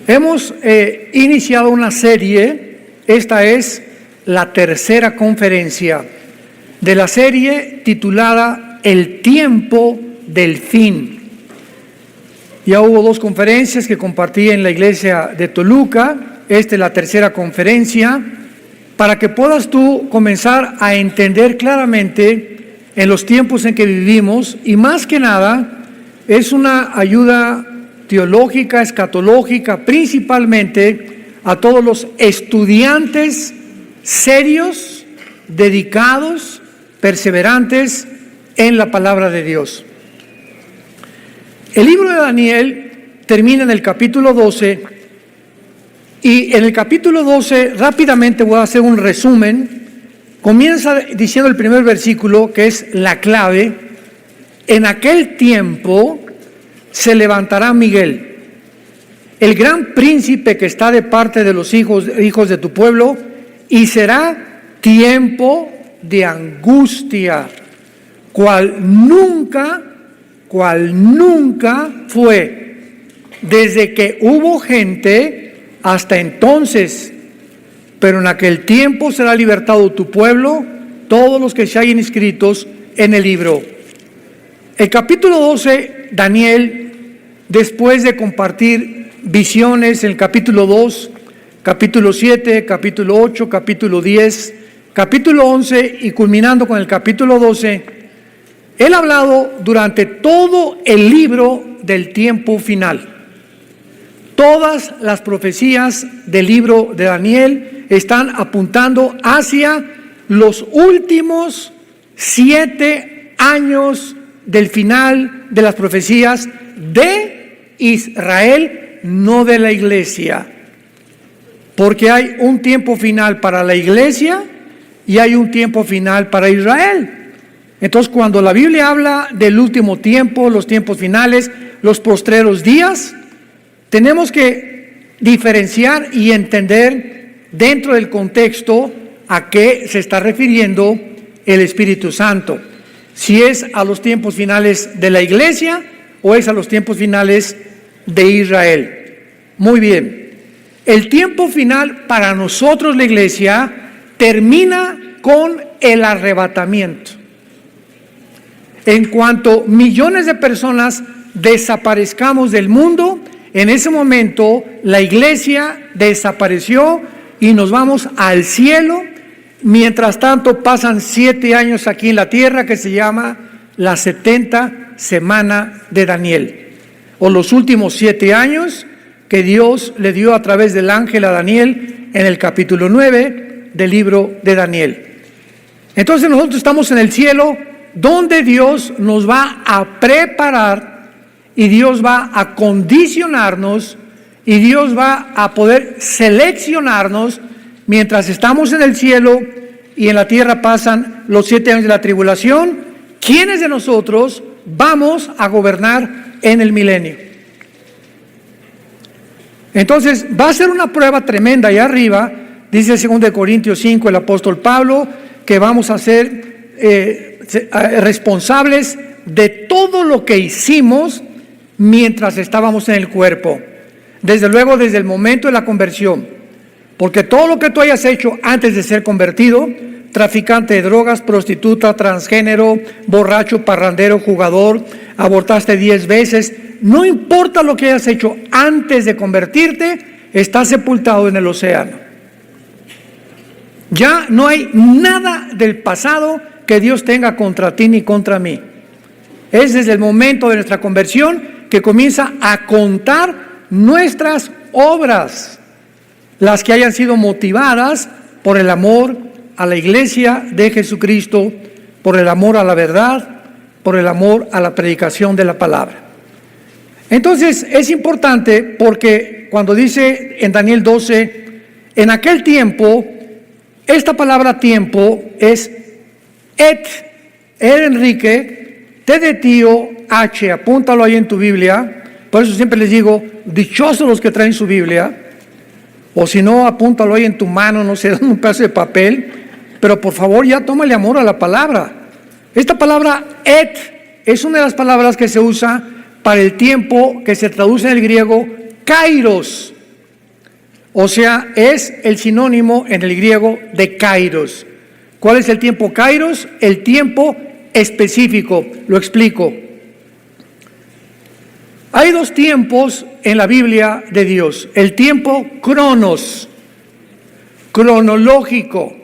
Hemos iniciado una serie. Esta es la tercera conferencia de la serie titulada El tiempo del fin. Ya hubo 2 conferencias que compartí en la iglesia de Toluca. Esta es la tercera conferencia, para que puedas tú comenzar a entender claramente en los tiempos en que vivimos, y más que nada es una ayuda teológica, escatológica, principalmente a todos los estudiantes serios, dedicados, perseverantes en la palabra de Dios. El libro de Daniel termina en el capítulo 12, y en el capítulo 12, rápidamente voy a hacer un resumen. Comienza diciendo el primer versículo, que es la clave: en aquel tiempo se levantará Miguel, el gran príncipe que está de parte de los hijos de tu pueblo, y será tiempo de angustia, cual nunca fue desde que hubo gente hasta entonces. Pero en aquel tiempo será libertado tu pueblo, todos los que se hayan inscritos en el libro. El capítulo 12, Daniel, después de compartir visiones en el capítulo 2, capítulo 7, capítulo 8, capítulo 10, capítulo 11 y culminando con el capítulo 12, él ha hablado durante todo el libro del tiempo final. Todas las profecías del libro de Daniel están apuntando hacia los últimos 7 años del final de las profecías de Israel, no de la iglesia. Porque hay un tiempo final para la iglesia y hay un tiempo final para Israel. Entonces, cuando la Biblia habla del último tiempo, los tiempos finales, los postreros días, tenemos que diferenciar y entender dentro del contexto a qué se está refiriendo el Espíritu Santo. Si es a los tiempos finales de la iglesia o es a los tiempos finales de Israel. Muy bien. El tiempo final para nosotros, la iglesia, termina con el arrebatamiento. En cuanto millones de personas desaparezcamos del mundo, en ese momento la iglesia desapareció y nos vamos al cielo. Mientras tanto pasan 7 años aquí en la tierra, que se llama la 70 semana de Daniel, o los últimos 7 años que Dios le dio a través del ángel a Daniel en el capítulo 9 del libro de Daniel. Entonces nosotros estamos en el cielo, donde Dios nos va a preparar y Dios va a condicionarnos y Dios va a poder seleccionarnos mientras estamos en el cielo y en la tierra pasan los 7 años de la tribulación. ¿Quiénes de nosotros vamos a gobernar en el milenio? Entonces va a ser una prueba tremenda allá arriba. Dice 2 Corintios 5 el apóstol Pablo que vamos a ser responsables de todo lo que hicimos mientras estábamos en el cuerpo. Desde luego, desde el momento de la conversión. Porque todo lo que tú hayas hecho antes de ser convertido, traficante de drogas, prostituta, transgénero, borracho, parrandero, jugador, abortaste 10 veces, no importa lo que hayas hecho antes de convertirte, estás sepultado en el océano. Ya no hay nada del pasado que Dios tenga contra ti ni contra mí. Es desde el momento de nuestra conversión que comienza a contar nuestras obras, las que hayan sido motivadas por el amor a la iglesia de Jesucristo, por el amor a la verdad, por el amor a la predicación de la palabra. Entonces es importante, porque cuando dice en Daniel 12, en aquel tiempo, esta palabra tiempo es Enrique, T de tío, H, apúntalo ahí en tu Biblia. Por eso siempre les digo, dichosos los que traen su Biblia, o si no, apúntalo ahí en tu mano, no sé, un pedazo de papel, pero por favor ya tómale amor a la palabra. Esta palabra es una de las palabras que se usa para el tiempo, que se traduce en el griego kairos, O sea, es el sinónimo en el griego de kairos. ¿Cuál es el tiempo kairos? El tiempo específico. Lo explico. Hay dos tiempos en la Biblia de Dios. El tiempo cronos, cronológico,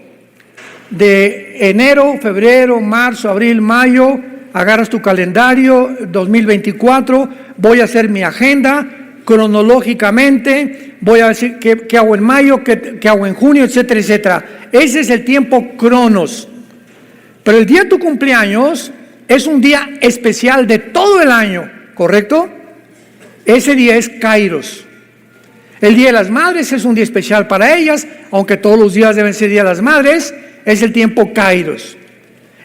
de enero, febrero, marzo, abril, mayo. Agarras tu calendario, 2024, voy a hacer mi agenda cronológicamente, voy a decir qué hago en mayo, qué hago en junio, etcétera, etcétera. Ese es el tiempo cronos. Pero el día de tu cumpleaños es un día especial de todo el año, ¿correcto? Ese día es kairos. El Día de las Madres es un día especial para ellas, aunque todos los días deben ser Día de las Madres, es el tiempo kairos.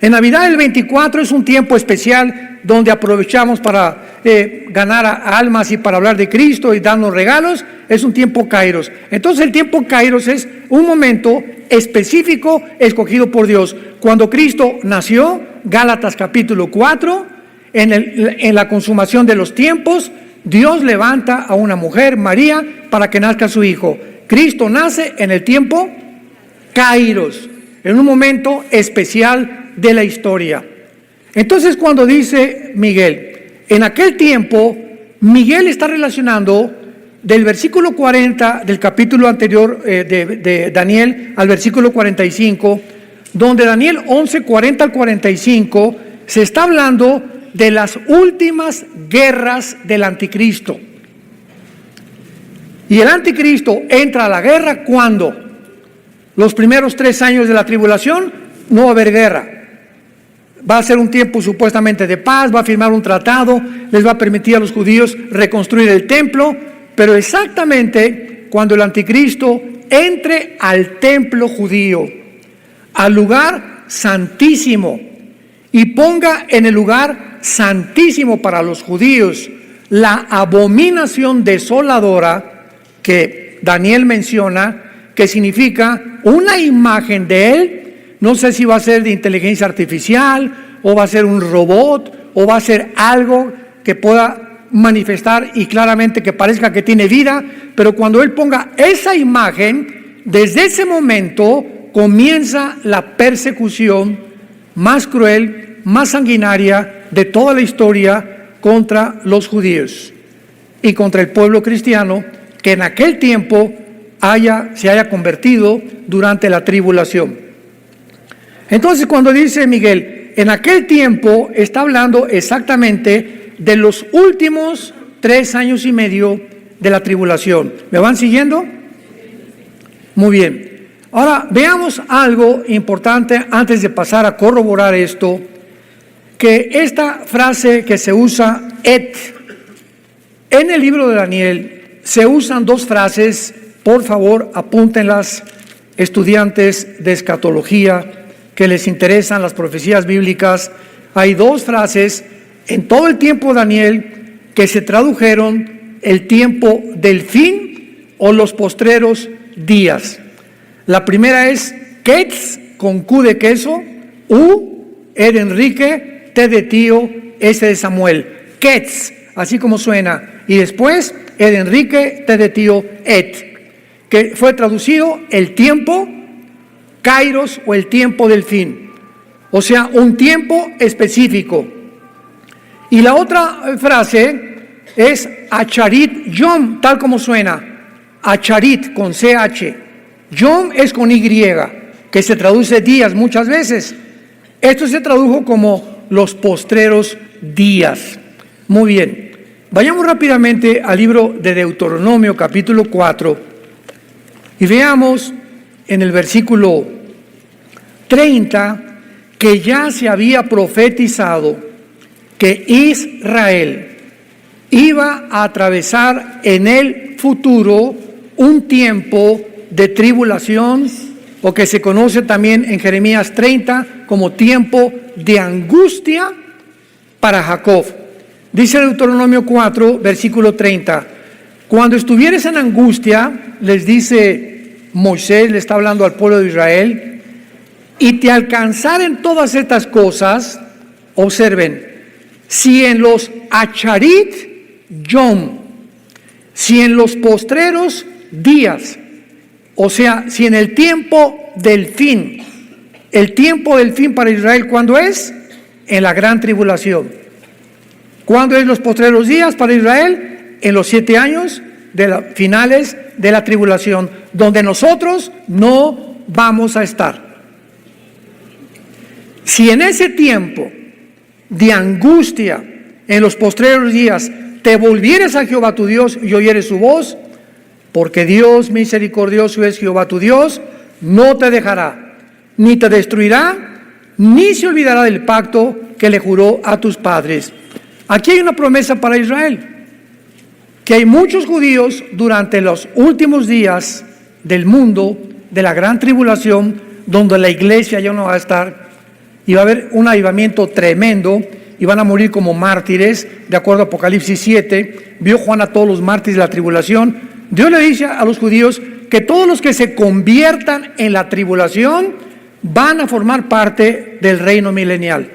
En Navidad el 24 es un tiempo especial donde aprovechamos para ganar almas y para hablar de Cristo y darnos regalos, es un tiempo kairos. Entonces el tiempo kairos es un momento específico escogido por Dios. Cuando Cristo nació, Gálatas capítulo 4, en la consumación de los tiempos, Dios levanta a una mujer, María, para que nazca su hijo. Cristo nace en el tiempo kairos, en un momento especial de la historia. Entonces, cuando dice Miguel, en aquel tiempo, Miguel está relacionando del versículo 40 del capítulo anterior de Daniel al versículo 45, donde Daniel 11, 40 al 45, se está hablando de las últimas guerras del anticristo. Y el anticristo entra a la guerra cuando los primeros 3 años de la tribulación no va a haber guerra. Va a ser un tiempo supuestamente de paz, va a firmar un tratado, les va a permitir a los judíos reconstruir el templo, pero exactamente cuando el anticristo entre al templo judío, al lugar santísimo, y ponga en el lugar santísimo para los judíos la abominación desoladora que Daniel menciona, que significa una imagen de él. No sé si va a ser de inteligencia artificial, o va a ser un robot, o va a ser algo que pueda manifestar y claramente que parezca que tiene vida, pero cuando él ponga esa imagen, desde ese momento comienza la persecución más cruel, más sanguinaria de toda la historia contra los judíos y contra el pueblo cristiano que en aquel tiempo se haya convertido durante la tribulación. Entonces, cuando dice Miguel, en aquel tiempo, está hablando exactamente de los últimos 3 años y medio de la tribulación. ¿Me van siguiendo? Muy bien. Ahora, veamos algo importante antes de pasar a corroborar esto, que esta frase que se usa, en el libro de Daniel, se usan 2 frases, por favor, apúntenlas, estudiantes de escatología, que les interesan las profecías bíblicas. Hay 2 frases en todo el tiempo de Daniel que se tradujeron el tiempo del fin o los postreros días. La primera es Ketz, con Q de queso, U, E de Enrique, T de tío, S de Samuel. Ketz, así como suena. Y después, E de Enrique, T de tío, Et, que fue traducido el tiempo kairos o el tiempo del fin, o sea, un tiempo específico. Y la otra frase es Acharit Yom, tal como suena, Acharit con CH, Yom es con Y, que se traduce días muchas veces. Esto se tradujo como los postreros días. Muy bien, vayamos rápidamente al libro de Deuteronomio capítulo 4 y veamos en el versículo 30 que ya se había profetizado que Israel iba a atravesar en el futuro un tiempo de tribulación, o que se conoce también en Jeremías 30 como tiempo de angustia para Jacob. Dice Deuteronomio 4, versículo 30, cuando estuvieres en angustia, les dice Moisés, le está hablando al pueblo de Israel, y te alcanzaren todas estas cosas, observen, si en los Acharit Yom, si en los postreros días, O sea, si en el tiempo del fin para Israel, ¿cuándo es? En la gran tribulación. ¿Cuándo es los postreros días para Israel? En los 7 años finales de la tribulación, donde nosotros no vamos a estar. Si en ese tiempo de angustia, en los postreros días, te volvieres a Jehová tu Dios y oyeres su voz, porque Dios misericordioso es Jehová tu Dios, no te dejará, ni te destruirá, ni se olvidará del pacto que le juró a tus padres. Aquí hay una promesa para Israel, que hay muchos judíos durante los últimos días del mundo, de la gran tribulación, donde la iglesia ya no va a estar, y va a haber un avivamiento tremendo, y van a morir como mártires, de acuerdo a Apocalipsis 7, vio Juan a todos los mártires de la tribulación. Dios le dice a los judíos que todos los que se conviertan en la tribulación van a formar parte del reino milenial.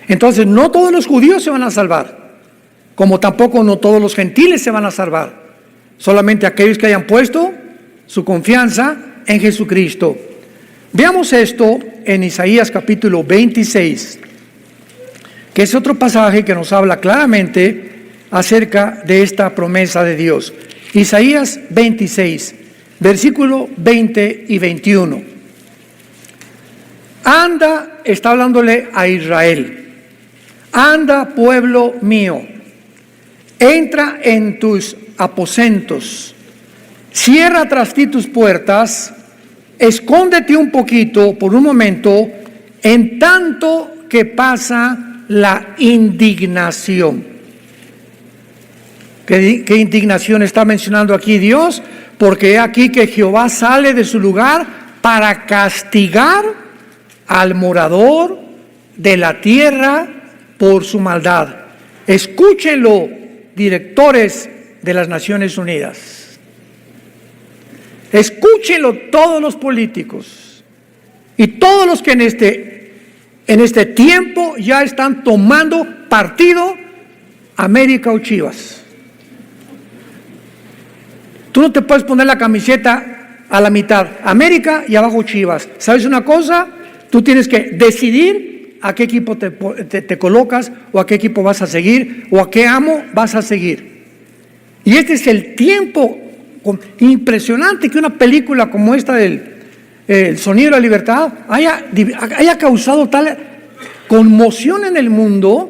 Entonces, no todos los judíos se van a salvar, como tampoco no todos los gentiles se van a salvar, solamente aquellos que hayan puesto su confianza en Jesucristo. Veamos esto en Isaías capítulo 26, que es otro pasaje que nos habla claramente acerca de esta promesa de Dios. Isaías 26, versículo 20 y 21. Anda, está hablándole a Israel. Anda, pueblo mío, entra en tus aposentos, cierra tras ti tus puertas, escóndete un poquito por un momento, en tanto que pasa la indignación. ¿Qué indignación está mencionando aquí Dios? Porque aquí que Jehová sale de su lugar para castigar al morador de la tierra por su maldad. Escúchenlo, directores de las Naciones Unidas. Escúchenlo todos los políticos y todos los que en este tiempo ya están tomando partido, América o Chivas. Tú no te puedes poner la camiseta a la mitad, América y abajo Chivas. ¿Sabes una cosa? Tú tienes que decidir a qué equipo te colocas, o a qué equipo vas a seguir, o a qué amo vas a seguir. Y este es el tiempo impresionante que una película como esta del El Sonido de la Libertad haya causado tal conmoción en el mundo,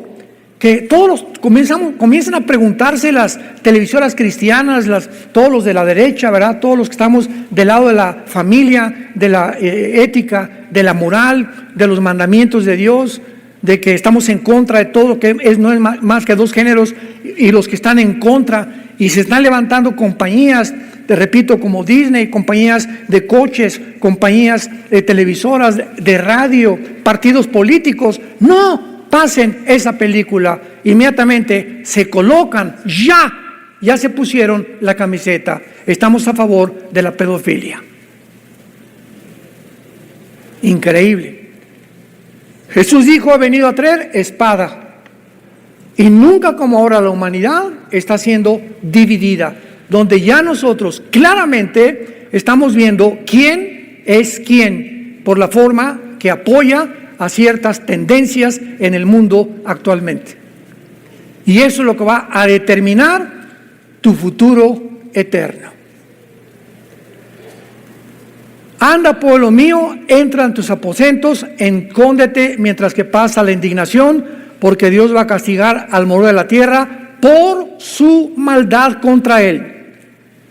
que todos comienzan a preguntarse, las televisoras cristianas, todos los de la derecha, ¿verdad? Todos los que estamos del lado de la familia, de la ética, de la moral, de los mandamientos de Dios, de que estamos en contra de todo lo que no es más que dos géneros, y los que están en contra, y se están levantando compañías, te repito, como Disney, compañías de coches, compañías de televisoras, de radio, partidos políticos. No pasen esa película, inmediatamente se colocan, ya se pusieron la camiseta. Estamos a favor de la pedofilia. Increíble. Jesús dijo: ha venido a traer espada. Y nunca como ahora la humanidad está siendo dividida, donde ya nosotros claramente estamos viendo quién es quién por la forma que apoya a ciertas tendencias en el mundo actualmente. Y eso es lo que va a determinar tu futuro eterno. Anda, pueblo mío, entra en tus aposentos, escóndete mientras que pasa la indignación, porque Dios va a castigar al morador de la tierra por su maldad contra él.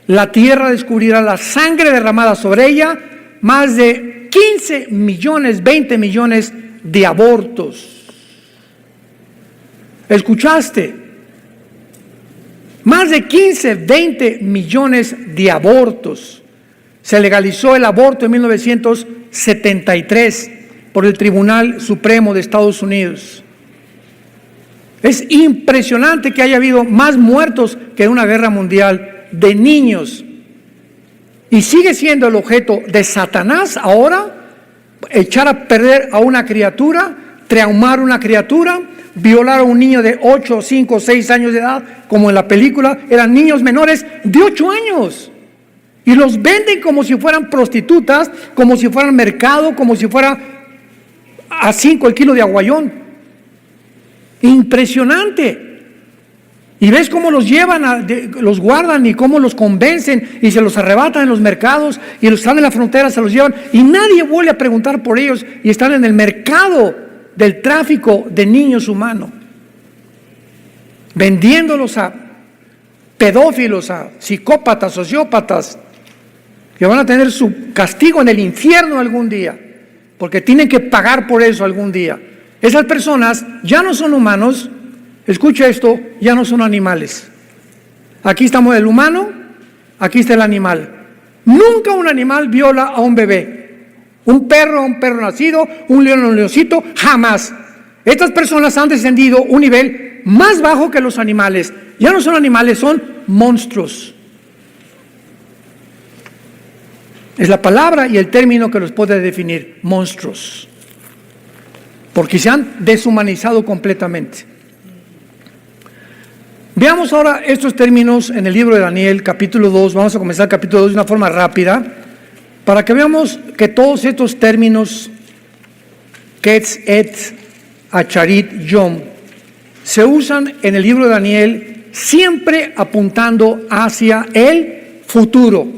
La tierra descubrirá la sangre derramada sobre ella, más de 15 millones, 20 millones de abortos. ¿Escuchaste? Más de 15, 20 millones de abortos. Se legalizó el aborto en 1973 por el Tribunal Supremo de Estados Unidos. Es impresionante que haya habido más muertos que en una guerra mundial de niños. Y sigue siendo el objeto de Satanás ahora, echar a perder a una criatura, traumar a una criatura, violar a un niño de 8, 5, 6 años de edad, como en la película, eran niños menores de 8 años. Y los venden como si fueran prostitutas, como si fueran mercado, como si fuera a 5 el kilo de aguayón. Impresionante. Y ves cómo los llevan, los guardan y cómo los convencen y se los arrebatan en los mercados y los están en la frontera, se los llevan y nadie vuelve a preguntar por ellos y están en el mercado del tráfico de niños humanos, vendiéndolos a pedófilos, a psicópatas, sociópatas, que van a tener su castigo en el infierno algún día, porque tienen que pagar por eso algún día. Esas personas ya no son humanos. Escucha esto, ya no son animales. Aquí estamos el humano, aquí está el animal. Nunca un animal viola a un bebé. Un perro nacido, un león a un leoncito, jamás. Estas personas han descendido un nivel más bajo que los animales. Ya no son animales, son monstruos. Es la palabra y el término que los puede definir, monstruos. Porque se han deshumanizado completamente. Veamos ahora estos términos en el libro de Daniel, capítulo 2. Vamos a comenzar el capítulo 2 de una forma rápida, para que veamos que todos estos términos, Ketz, Et, Acharit, Yom, se usan en el libro de Daniel siempre apuntando hacia el futuro.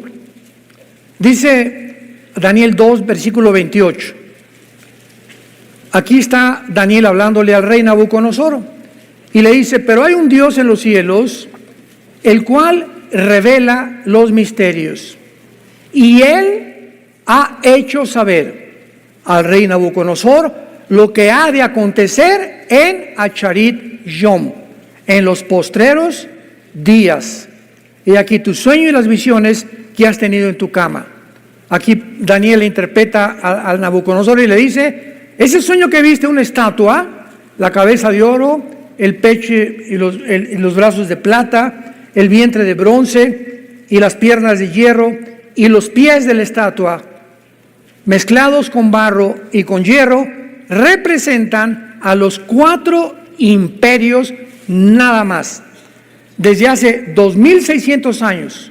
Dice Daniel 2, versículo 28. Aquí está Daniel hablándole al rey Nabucodonosor. Y le dice, pero hay un Dios en los cielos, el cual revela los misterios. Y Él ha hecho saber al rey Nabucodonosor lo que ha de acontecer en Acharit Yom, en los postreros días. Y aquí tu sueño y las visiones que has tenido en tu cama. Aquí Daniel interpreta al Nabucodonosor y le dice, ese sueño que viste, una estatua, la cabeza de oro, el pecho y los brazos de plata, el vientre de bronce y las piernas de hierro y los pies de la estatua, mezclados con barro y con hierro, representan a los 4 imperios nada más. Desde hace 2600 años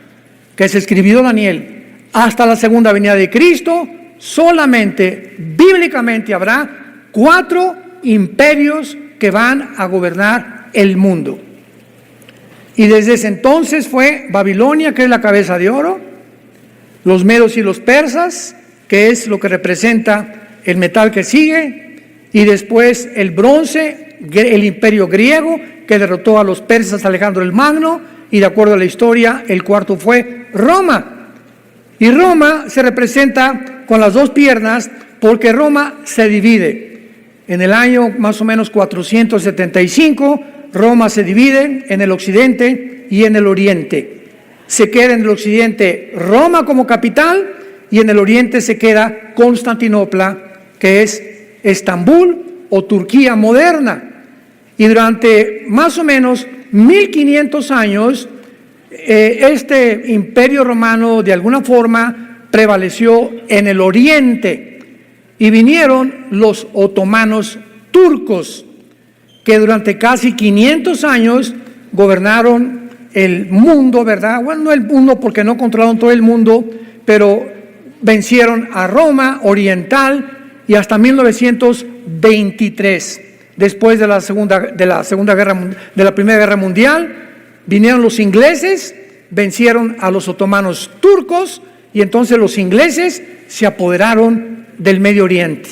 que se escribió Daniel hasta la segunda venida de Cristo, solamente bíblicamente habrá 4 imperios que van a gobernar el mundo. Y desde ese entonces fue Babilonia, que es la cabeza de oro, los medos y los persas, que es lo que representa el metal que sigue, y después el bronce, el imperio griego, que derrotó a los persas Alejandro el Magno, y de acuerdo a la historia, el cuarto fue Roma. Y Roma se representa con las 2 piernas, porque Roma se divide. En el año más o menos 475, Roma se divide en el occidente y en el oriente. Se queda en el occidente Roma como capital y en el oriente se queda Constantinopla, que es Estambul o Turquía moderna. Y durante más o menos 1500 años, este imperio romano de alguna forma prevaleció en el oriente. Y vinieron los otomanos turcos, que durante casi 500 años gobernaron el mundo, ¿verdad? Bueno, no el mundo porque no controlaron todo el mundo, pero vencieron a Roma oriental y hasta 1923, después de la Primera Guerra Mundial, vinieron los ingleses, vencieron a los otomanos turcos y entonces los ingleses se apoderaron del Medio Oriente.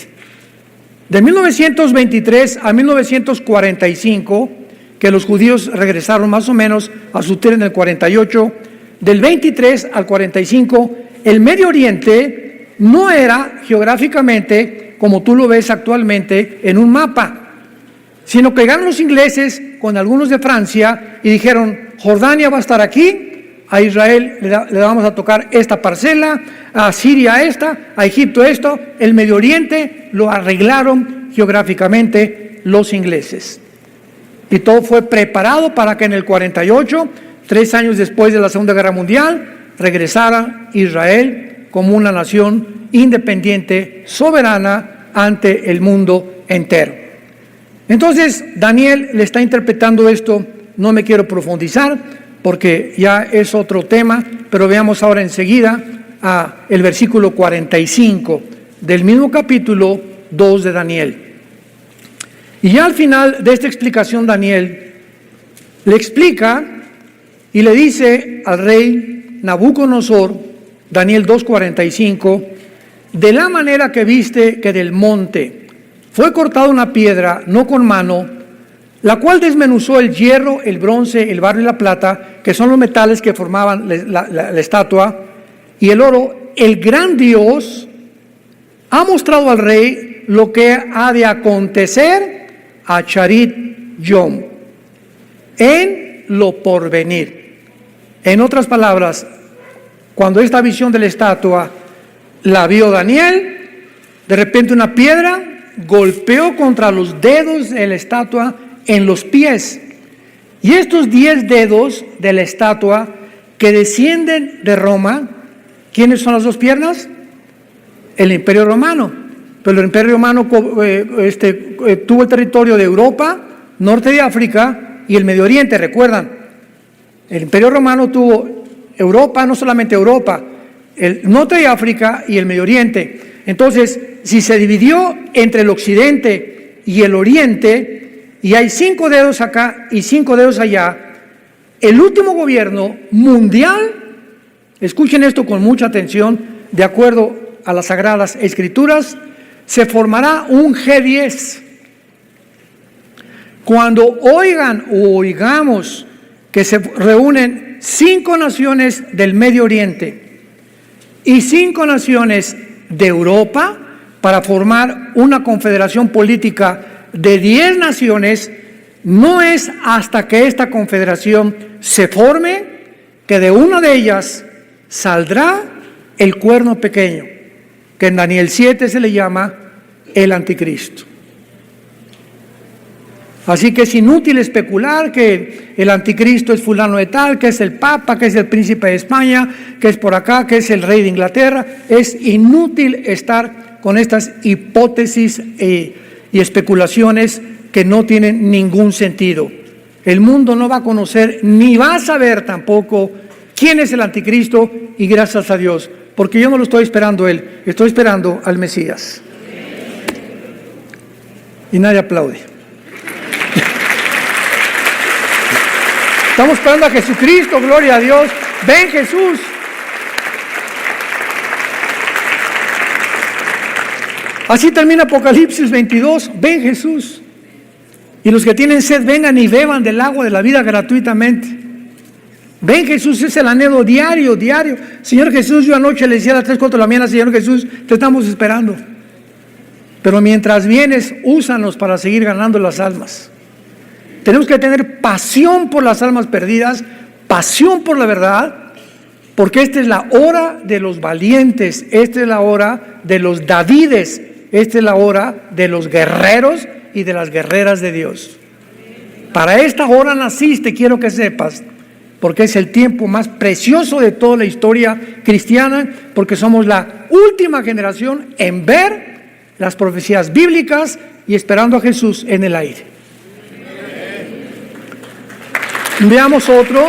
De 1923 a 1945, que los judíos regresaron más o menos a su tierra en el 48, del 23 al 45, el Medio Oriente no era geográficamente como tú lo ves actualmente en un mapa, sino que llegaron los ingleses con algunos de Francia y dijeron, Jordania va a estar aquí, a Israel le vamos a tocar esta parcela, a Siria esta, a Egipto esto. El Medio Oriente lo arreglaron geográficamente los ingleses. Y todo fue preparado para que en el 48, 3 años después de la Segunda Guerra Mundial, regresara Israel como una nación independiente, soberana ante el mundo entero. Entonces Daniel le está interpretando esto, no me quiero profundizar, porque ya es otro tema, pero veamos ahora enseguida el versículo 45 del mismo capítulo 2 de Daniel. Y ya al final de esta explicación, Daniel le explica y le dice al rey Nabucodonosor, Daniel 2:45, de la manera que viste que del monte fue cortada una piedra, no con mano, la cual desmenuzó el hierro, el bronce, el barro y la plata, que son los metales que formaban la estatua, y el oro, el gran Dios ha mostrado al rey lo que ha de acontecer a Charit Yom en lo porvenir. En otras palabras, cuando esta visión de la estatua la vio Daniel, de repente una piedra golpeó contra los dedos de la estatua en los pies. Y estos 10 dedos de la estatua que descienden de Roma, ¿quiénes son las dos piernas? El Imperio Romano. Pero el Imperio Romano tuvo el territorio de Europa, norte de África y el Medio Oriente, ¿recuerdan? El Imperio Romano tuvo Europa, no solamente Europa, el norte de África y el Medio Oriente. Entonces, si se dividió entre el occidente y el oriente, y hay 5 dedos acá y 5 dedos allá, el último gobierno mundial, escuchen esto con mucha atención, de acuerdo a las Sagradas Escrituras, se formará un G10. Cuando oigan o oigamos que se reúnen 5 naciones del Medio Oriente y 5 naciones de Europa para formar una confederación política de 10 naciones, no es hasta que esta confederación se forme que de una de ellas saldrá el cuerno pequeño, que en Daniel 7 se le llama el anticristo. Así que es inútil especular que el anticristo es fulano de tal, que es el papa, que es el príncipe de España, que es por acá, que es el rey de Inglaterra. Es inútil estar con estas hipótesis y especulaciones que no tienen ningún sentido. El mundo no va a conocer ni va a saber tampoco quién es el anticristo, y gracias a Dios, porque yo no lo estoy esperando a él, estoy esperando al Mesías. Y nadie aplaude. Estamos esperando a Jesucristo, gloria a Dios. Ven Jesús. Así termina Apocalipsis 22. Ven Jesús. Y los que tienen sed, vengan y beban del agua de la vida gratuitamente. Ven Jesús, es el anhelo diario. Señor Jesús, yo anoche le decía a las 3, 4 de la mañana, Señor Jesús, te estamos esperando. Pero mientras vienes, úsanos para seguir ganando las almas. Tenemos que tener pasión por las almas perdidas, pasión por la verdad, porque esta es la hora de los valientes, esta es la hora de los Davides, esta es la hora de los guerreros y de las guerreras de Dios. Para esta hora naciste, quiero que sepas, porque es el tiempo más precioso de toda la historia cristiana, porque somos la última generación en ver las profecías bíblicas y esperando a Jesús en el aire. Veamos otro.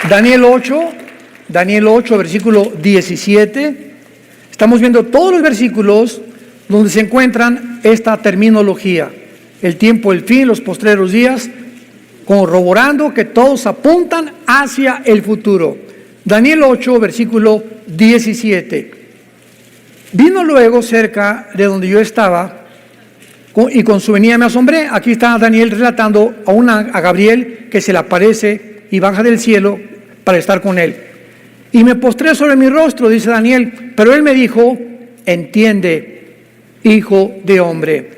Daniel 8, versículo 17. Estamos viendo todos los versículos donde se encuentran esta terminología. El tiempo, el fin, los postreros días, corroborando que todos apuntan hacia el futuro. Daniel 8, versículo 17. Vino luego cerca de donde yo estaba, y con su venida me asombré. Aquí está Daniel relatando a Gabriel que se le aparece y baja del cielo para estar con él. Y me postré sobre mi rostro, dice Daniel, pero él me dijo, entiende, hijo de hombre,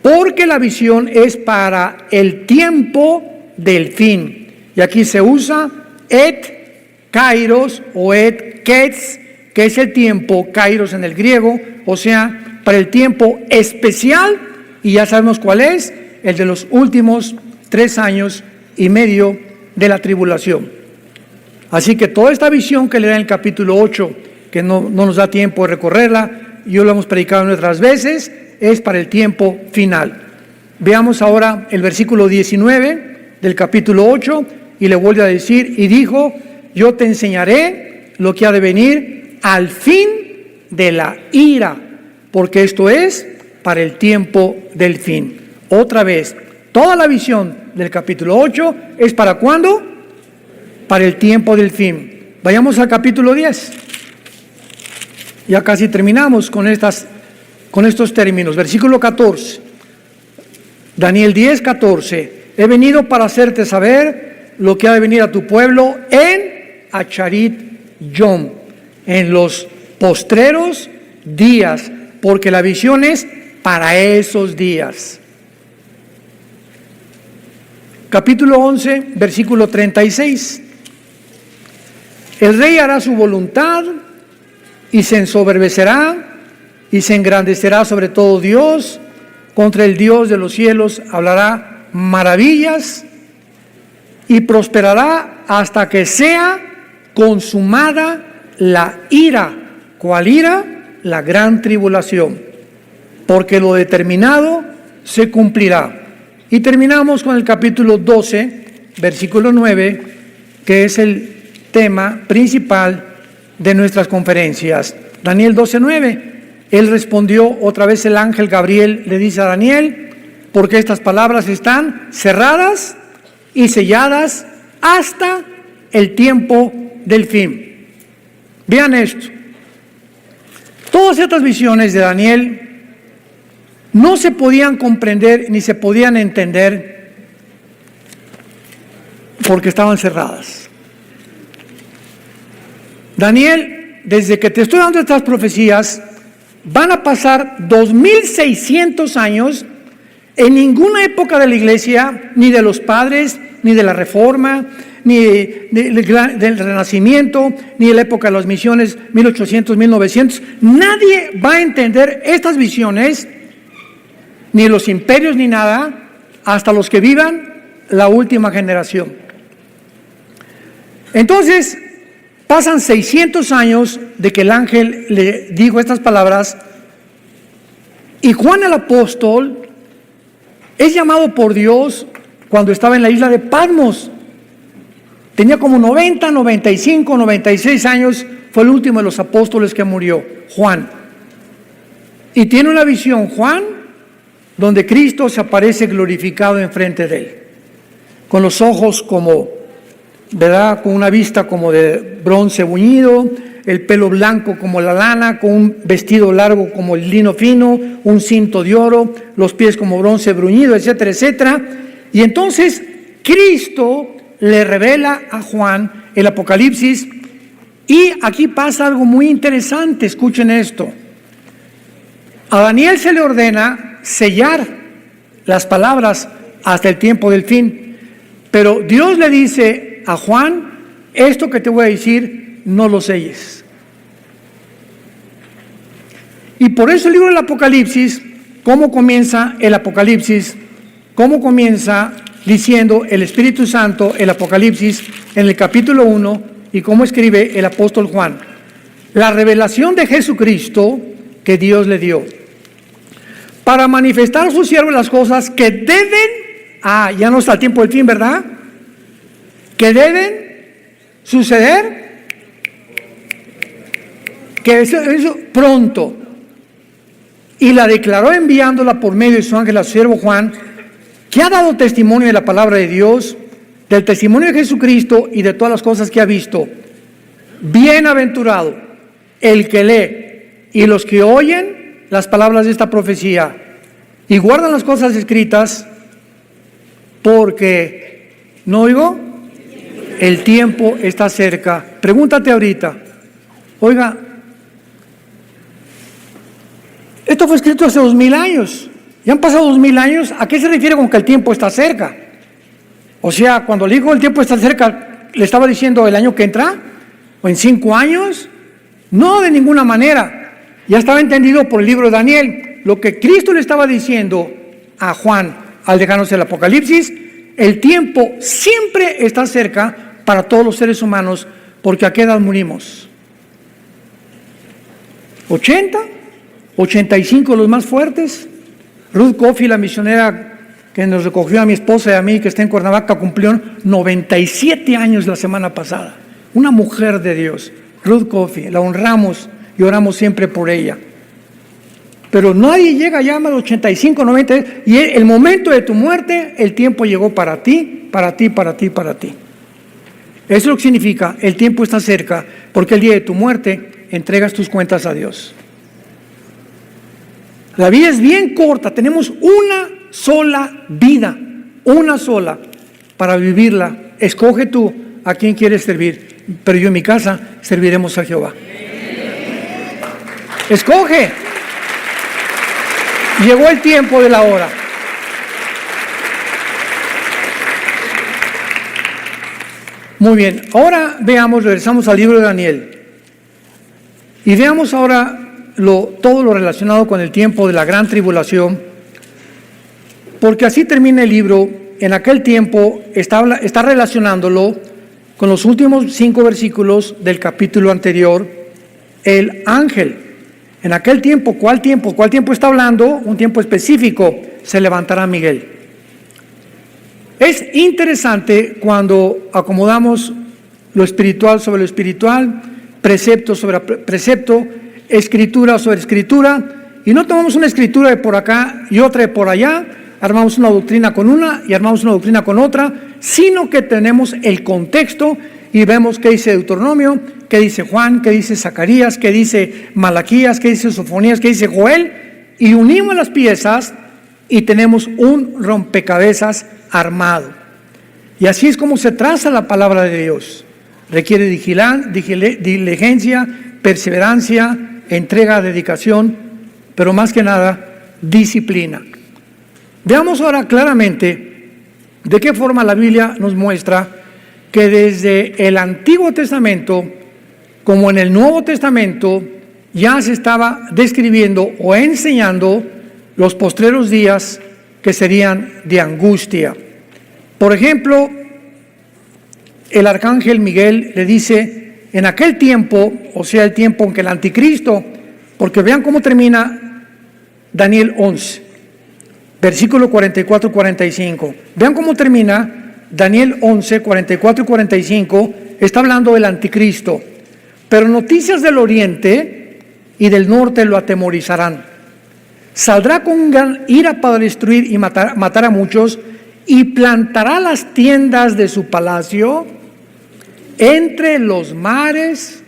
porque la visión es para el tiempo del fin. Y aquí se usa et kairos o et ketz, que es el tiempo, kairos en el griego, o sea, para el tiempo especial. Y ya sabemos cuál es, el de los últimos 3 años y medio de la tribulación. Así que toda esta visión que le da en el capítulo 8, que no nos da tiempo de recorrerla, yo lo hemos predicado en otras veces, es para el tiempo final. Veamos ahora el versículo 19 del capítulo 8, y le vuelve a decir, y dijo, yo te enseñaré lo que ha de venir al fin de la ira, porque esto es para el tiempo del fin. Otra vez, toda la visión del capítulo 8 es ¿para cuándo? Para el tiempo del fin. Vayamos al capítulo 10. Ya casi terminamos con estos términos. Versículo 14. Daniel 10, 14. He venido para hacerte saber lo que ha de venir a tu pueblo en Acharit Yom, en los postreros días, porque la visión es para esos días. Capítulo 11, versículo 36. El rey hará su voluntad y se ensoberbecerá y se engrandecerá sobre todo Dios. Contra el Dios de los cielos hablará maravillas y prosperará hasta que sea consumada la ira. ¿Cuál ira? La gran tribulación. Porque lo determinado se cumplirá. Y terminamos con el capítulo 12, versículo 9, que es el tema principal de nuestras conferencias. Daniel 12, 9. Él respondió, otra vez el ángel Gabriel le dice a Daniel, porque estas palabras están cerradas y selladas hasta el tiempo del fin. Vean esto. Todas estas visiones de Daniel no se podían comprender ni se podían entender porque estaban cerradas. Daniel, desde que te estoy dando estas profecías, van a pasar 2600 años. En ninguna época de la iglesia, ni de los padres, ni de la Reforma, ni del Renacimiento, ni de la época de las misiones 1800, 1900, nadie va a entender estas visiones, ni los imperios ni nada, hasta los que vivan la última generación. Entonces, pasan 600 años de que el ángel le dijo estas palabras, y Juan el apóstol es llamado por Dios cuando estaba en la isla de Patmos. Tenía como 90, 95, 96 años, fue el último de los apóstoles que murió, Juan. Y tiene una visión, Juan, donde Cristo se aparece glorificado enfrente de él, con los ojos como, ¿verdad?, con una vista como de bronce bruñido, el pelo blanco como la lana, con un vestido largo como el lino fino, un cinto de oro, los pies como bronce bruñido, etcétera, etcétera. Y entonces Cristo le revela a Juan el Apocalipsis, y aquí pasa algo muy interesante, escuchen esto. A Daniel se le ordena sellar las palabras hasta el tiempo del fin, pero Dios le dice a Juan, esto que te voy a decir, no lo selles. Y por eso el libro del Apocalipsis, ¿cómo comienza el Apocalipsis? ¿Cómo comienza diciendo el Espíritu Santo, el Apocalipsis, en el capítulo 1, y cómo escribe el apóstol Juan? La revelación de Jesucristo que Dios le dio para manifestar a su siervo las cosas que deben, ya no está el tiempo del fin, ¿verdad?, que deben suceder, que eso pronto, y la declaró enviándola por medio de su ángel a su siervo Juan, que ha dado testimonio de la palabra de Dios, del testimonio de Jesucristo y de todas las cosas que ha visto. Bienaventurado el que lee y los que oyen las palabras de esta profecía y guardan las cosas escritas, porque, ¿no oigo? El tiempo está cerca. Pregúntate ahorita, oiga, esto fue escrito hace 2000 años. Ya han pasado 2000 años. ¿A qué se refiere con que el tiempo está cerca? O sea, cuando le dijo el tiempo está cerca, ¿le estaba diciendo el año que entra? ¿O en 5 años? No, de ninguna manera. Ya estaba entendido por el libro de Daniel. Lo que Cristo le estaba diciendo a Juan al dejarnos el Apocalipsis, el tiempo siempre está cerca para todos los seres humanos, porque ¿a qué edad morimos? ¿80? ¿85 los más fuertes? Ruth Coffey, la misionera que nos recogió a mi esposa y a mí, que está en Cuernavaca, cumplió 97 años la semana pasada. Una mujer de Dios, Ruth Coffey, la honramos y oramos siempre por ella. Pero nadie llega ya a los 85, 90, y el momento de tu muerte, el tiempo llegó para ti, para ti, para ti, para ti. Eso es lo que significa, el tiempo está cerca, porque el día de tu muerte entregas tus cuentas a Dios. La vida es bien corta, tenemos una sola vida, una sola, para vivirla. Escoge tú a quién quieres servir, pero yo en mi casa serviremos a Jehová. Escoge. Llegó el tiempo de la hora. Muy bien, ahora regresamos al libro de Daniel. Y veamos ahora todo lo relacionado con el tiempo de la gran tribulación. Porque así termina el libro. En aquel tiempo está relacionándolo con los últimos 5 versículos del capítulo anterior. El ángel. En aquel tiempo, ¿cuál tiempo? ¿Cuál tiempo está hablando? Un tiempo específico. Se levantará Miguel. Es interesante cuando acomodamos lo espiritual sobre lo espiritual, precepto sobre precepto, escritura sobre escritura, y no tomamos una escritura de por acá y otra de por allá, armamos una doctrina con una y armamos una doctrina con otra, sino que tenemos el contexto y vemos qué dice Deuteronomio, qué dice Juan, qué dice Zacarías, qué dice Malaquías, qué dice Sofonías, qué dice Joel, y unimos las piezas y tenemos un rompecabezas armado. Y así es como se traza la palabra de Dios. Requiere diligencia, perseverancia, entrega, dedicación, pero más que nada, disciplina. Veamos ahora claramente de qué forma la Biblia nos muestra que desde el Antiguo Testamento, como en el Nuevo Testamento, ya se estaba describiendo o enseñando los postreros días que serían de angustia. Por ejemplo, el arcángel Miguel le dice, en aquel tiempo, o sea, el tiempo en que el anticristo, porque vean cómo termina Daniel 11, versículo 44 y 45. Vean cómo termina Daniel 11, 44 y 45, está hablando del anticristo. Pero noticias del oriente y del norte lo atemorizarán. Saldrá con gran ira para destruir y matar a muchos, y plantará las tiendas de su palacio entre los mares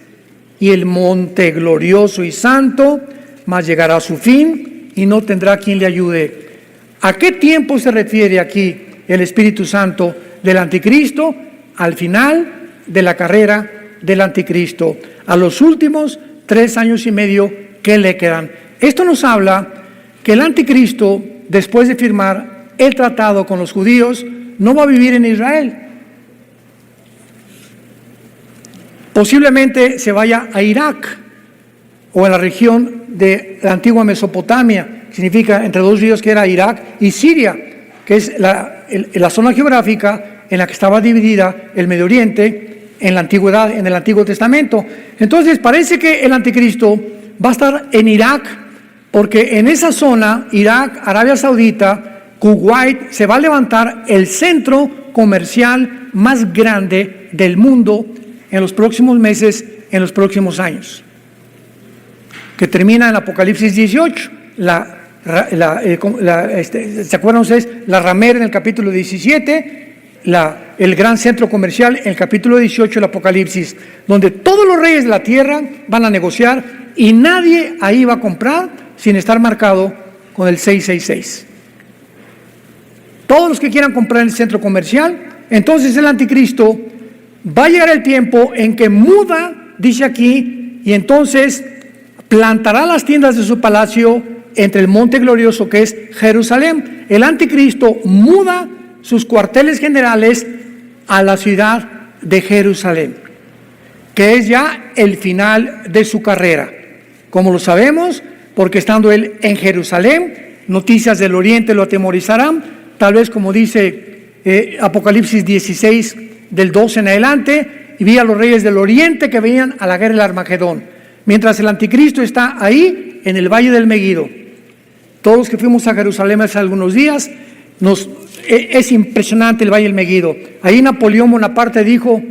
y el monte glorioso y santo, mas llegará a su fin y no tendrá quien le ayude. ¿A qué tiempo se refiere aquí el Espíritu Santo del anticristo? Al final de la carrera del anticristo, a los últimos 3 años y medio que le quedan. Esto nos habla que el anticristo, después de firmar el tratado con los judíos, no va a vivir en Israel. Posiblemente se vaya a Irak o a la región de la antigua Mesopotamia, que significa entre 2 ríos, que era Irak y Siria, que es la zona geográfica en la que estaba dividida el Medio Oriente en la antigüedad, en el Antiguo Testamento. Entonces parece que el anticristo va a estar en Irak, porque en esa zona, Irak, Arabia Saudita, Kuwait, se va a levantar el centro comercial más grande del mundo en los próximos meses, en los próximos años, que termina en Apocalipsis 18, ¿se acuerdan ustedes? La ramera en el capítulo 17, el gran centro comercial en el capítulo 18 del Apocalipsis, donde todos los reyes de la tierra van a negociar y nadie ahí va a comprar sin estar marcado con el 666. Todos los que quieran comprar en el centro comercial, entonces el anticristo va a llegar el tiempo en que muda, dice aquí, y entonces plantará las tiendas de su palacio entre el monte glorioso que es Jerusalén. El anticristo muda sus cuarteles generales a la ciudad de Jerusalén, que es ya el final de su carrera. Como lo sabemos, porque estando él en Jerusalén, noticias del oriente lo atemorizarán, tal vez como dice Apocalipsis 16, del 12 en adelante, y vi a los reyes del oriente que venían a la guerra del Armagedón, mientras el anticristo está ahí en el valle del Megido. Todos los que fuimos a Jerusalén hace algunos días, Es impresionante el Valle del Meguido. Ahí Napoleón Bonaparte dijo: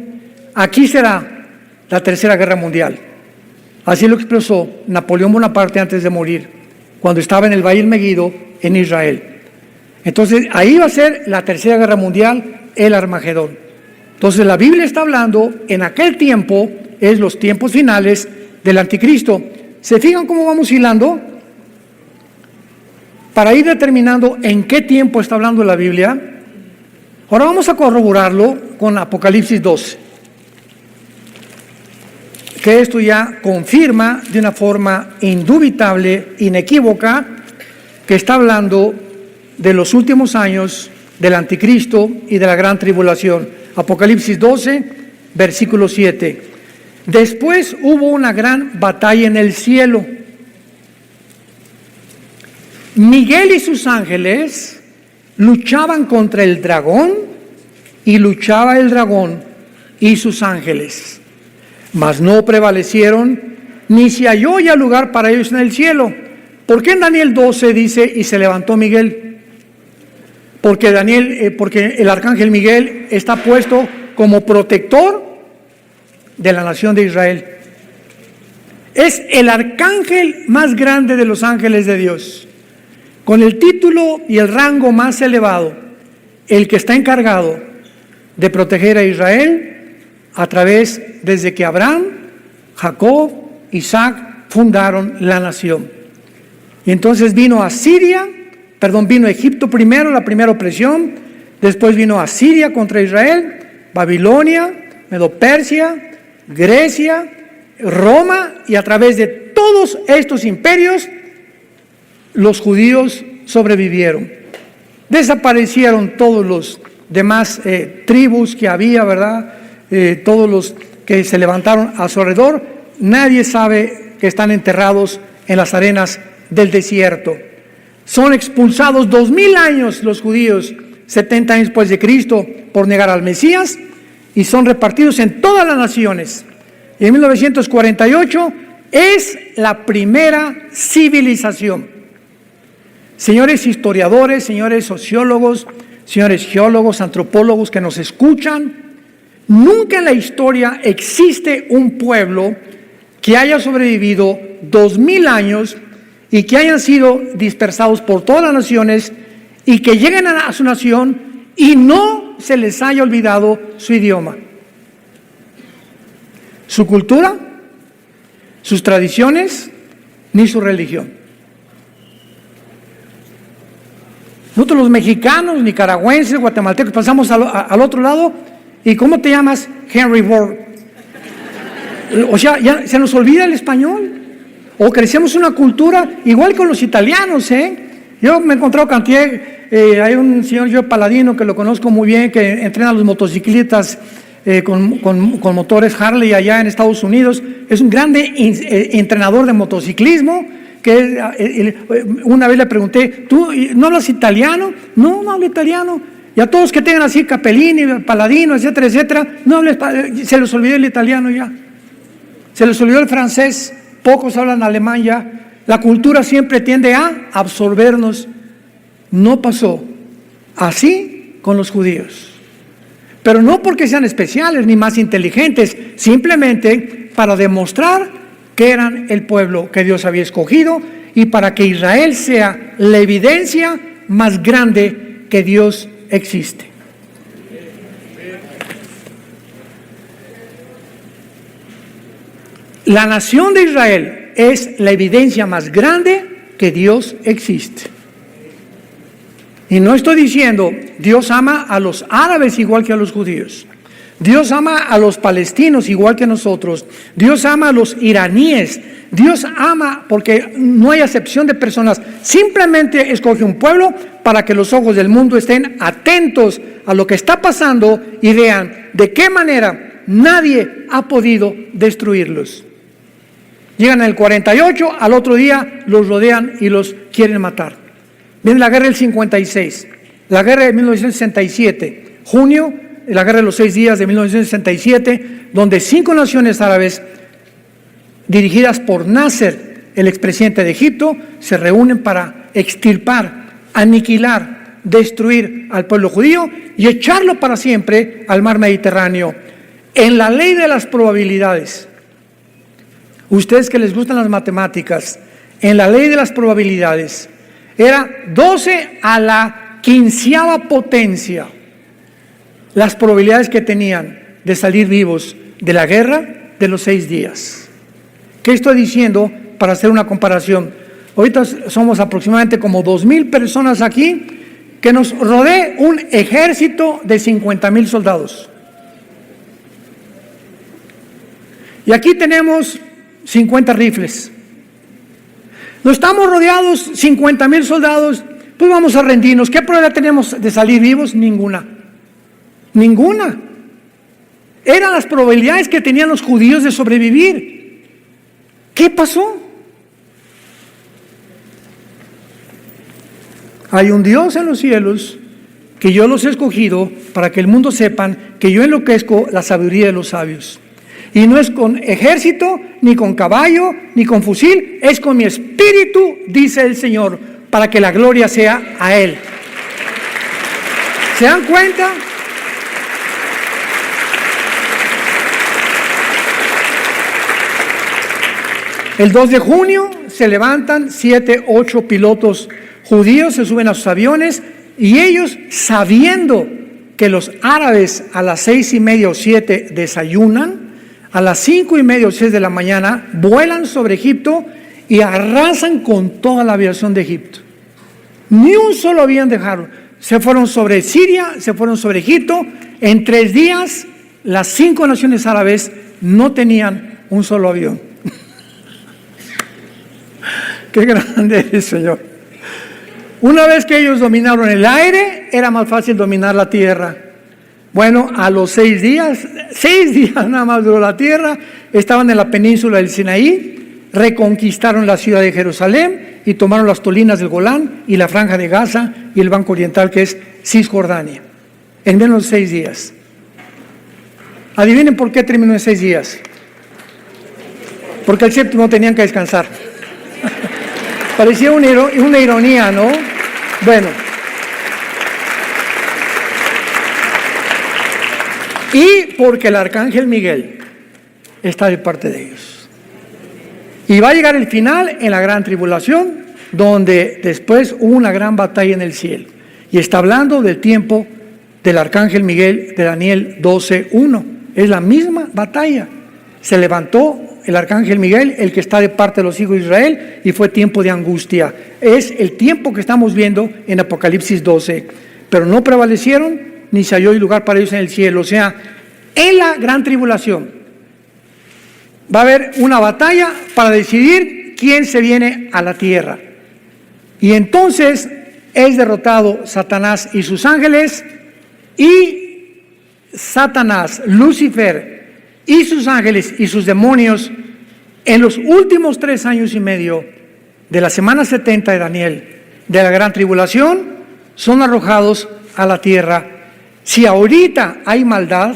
aquí será la Tercera Guerra Mundial. Así lo expresó Napoleón Bonaparte antes de morir, cuando estaba en el Valle del Meguido, en Israel. Entonces, ahí va a ser la Tercera Guerra Mundial, el Armagedón. Entonces, la Biblia está hablando, en aquel tiempo, es los tiempos finales del Anticristo. ¿Se fijan cómo vamos hilando? Para ir determinando en qué tiempo está hablando la Biblia. Ahora vamos a corroborarlo con Apocalipsis 12. Que esto ya confirma de una forma indubitable, inequívoca, que está hablando de los últimos años del Anticristo y de la gran tribulación. Apocalipsis 12, versículo 7. Después hubo una gran batalla en el cielo. Miguel y sus ángeles luchaban contra el dragón, y luchaba el dragón y sus ángeles, mas no prevalecieron, ni se halló ya lugar para ellos en el cielo. ¿Por qué en Daniel 12 dice: y se levantó Miguel? Porque el arcángel Miguel está puesto como protector de la nación de Israel. Es el arcángel más grande de los ángeles de Dios, con el título y el rango más elevado, el que está encargado de proteger a Israel a través, desde que Abraham, Jacob, Isaac fundaron la nación. Y entonces vino Egipto primero, la primera opresión, después vino Asiria contra Israel, Babilonia, Medo-Persia, Grecia, Roma, y a través de todos estos imperios los judíos sobrevivieron. Desaparecieron todos los demás tribus que había, ¿verdad? Todos los que se levantaron a su alrededor, nadie sabe que están enterrados en las arenas del desierto. Son expulsados 2000 años los judíos, 70 años después de Cristo, por negar al Mesías, y son repartidos en todas las naciones. Y en 1948 es la primera civilización. Señores historiadores, señores sociólogos, señores geólogos, antropólogos que nos escuchan, nunca en la historia existe un pueblo que haya sobrevivido 2000 años y que hayan sido dispersados por todas las naciones y que lleguen a su nación y no se les haya olvidado su idioma, su cultura, sus tradiciones, ni su religión. Nosotros los mexicanos, nicaragüenses, guatemaltecos, pasamos al otro lado, y ¿cómo te llamas? Henry Ford. O sea, ya se nos olvida el español. O crecemos una cultura igual con los italianos, Yo me he encontrado cantidad, hay un señor yo Paladino que lo conozco muy bien, que entrena a los motociclistas con motores Harley allá en Estados Unidos. Es un grande entrenador de motociclismo. Una vez le pregunté: ¿tú no hablas italiano? No hablo italiano. Y a todos que tengan así Capellini, Paladino, etcétera, etcétera, se les olvidó el italiano ya. Se les olvidó el francés. Pocos hablan alemán ya. La cultura siempre tiende a absorbernos. No pasó así con los judíos. Pero no porque sean especiales ni más inteligentes, simplemente para demostrar que eran el pueblo que Dios había escogido y para que Israel sea la evidencia más grande que Dios existe. La nación de Israel es la evidencia más grande que Dios existe. Y no estoy diciendo Dios ama a los árabes igual que a los judíos. Dios ama a los palestinos igual que nosotros. Dios ama a los iraníes. Dios ama porque no hay acepción de personas. Simplemente escoge un pueblo para que los ojos del mundo estén atentos a lo que está pasando y vean de qué manera nadie ha podido destruirlos. Llegan en el 48, al otro día los rodean y los quieren matar. Viene la guerra del 56, la guerra de 1967, junio, la guerra de los 6 días de 1967, donde 5 naciones árabes, dirigidas por Nasser, el expresidente de Egipto, se reúnen para extirpar, aniquilar destruir al pueblo judío y echarlo para siempre al mar Mediterráneo. En la ley de las probabilidades, ustedes que les gustan las matemáticas, en la ley de las probabilidades, era 12 a la 15ª potencia las probabilidades que tenían de salir vivos de la guerra de los 6 días. ¿Qué estoy diciendo? Para hacer una comparación. Ahorita somos aproximadamente como 2,000 personas aquí, que nos rodee un ejército de 50,000 soldados. Y aquí tenemos 50 rifles. No estamos rodeados 50,000 soldados, pues vamos a rendirnos. ¿Qué probabilidad tenemos de salir vivos? Ninguna. Ninguna. Eran las probabilidades que tenían los judíos de sobrevivir. ¿Qué pasó? Hay un Dios en los cielos que yo los he escogido para que el mundo sepan que yo enloquezco la sabiduría de los sabios. Y no es con ejército, ni con caballo, ni con fusil, es con mi espíritu, dice el Señor, para que la gloria sea a Él. ¿Se dan cuenta? El 2 de junio se levantan 7, 8 pilotos judíos, se suben a sus aviones y ellos, sabiendo que los árabes a las 6:30 o 7 desayunan, a las 5:30 o 6 de la mañana vuelan sobre Egipto y arrasan con toda la aviación de Egipto. Ni un solo avión dejaron. Se fueron sobre Siria, se fueron sobre Egipto. En 3 días, las 5 naciones árabes no tenían un solo avión. Qué grande es, Señor. Una vez que ellos dominaron el aire, era más fácil dominar la tierra. Bueno, a los 6 días nada más duró la tierra, estaban en la península del Sinaí, reconquistaron la ciudad de Jerusalén y tomaron las colinas del Golán y la franja de Gaza y el banco oriental que es Cisjordania, en menos de 6 días. Adivinen por qué terminó en 6 días. Porque el séptimo tenían que descansar. Parecía una ironía, ¿no? Bueno. Y porque el arcángel Miguel está de parte de ellos. Y va a llegar el final en la gran tribulación, donde después hubo una gran batalla en el cielo. Y está hablando del tiempo del arcángel Miguel de Daniel 12:1. Es la misma batalla. Se levantó el arcángel Miguel, el que está de parte de los hijos de Israel, y fue tiempo de angustia. Es el tiempo que estamos viendo en Apocalipsis 12. Pero no prevalecieron, ni se halló lugar para ellos en el cielo. O sea, en la gran tribulación va a haber una batalla para decidir quién se viene a la tierra. Y entonces es derrotado Satanás y sus ángeles, y Satanás, Lucifer y sus ángeles y sus demonios en los últimos 3 años y medio de la semana 70 de Daniel, de la gran tribulación, son arrojados a la tierra. Si ahorita hay maldad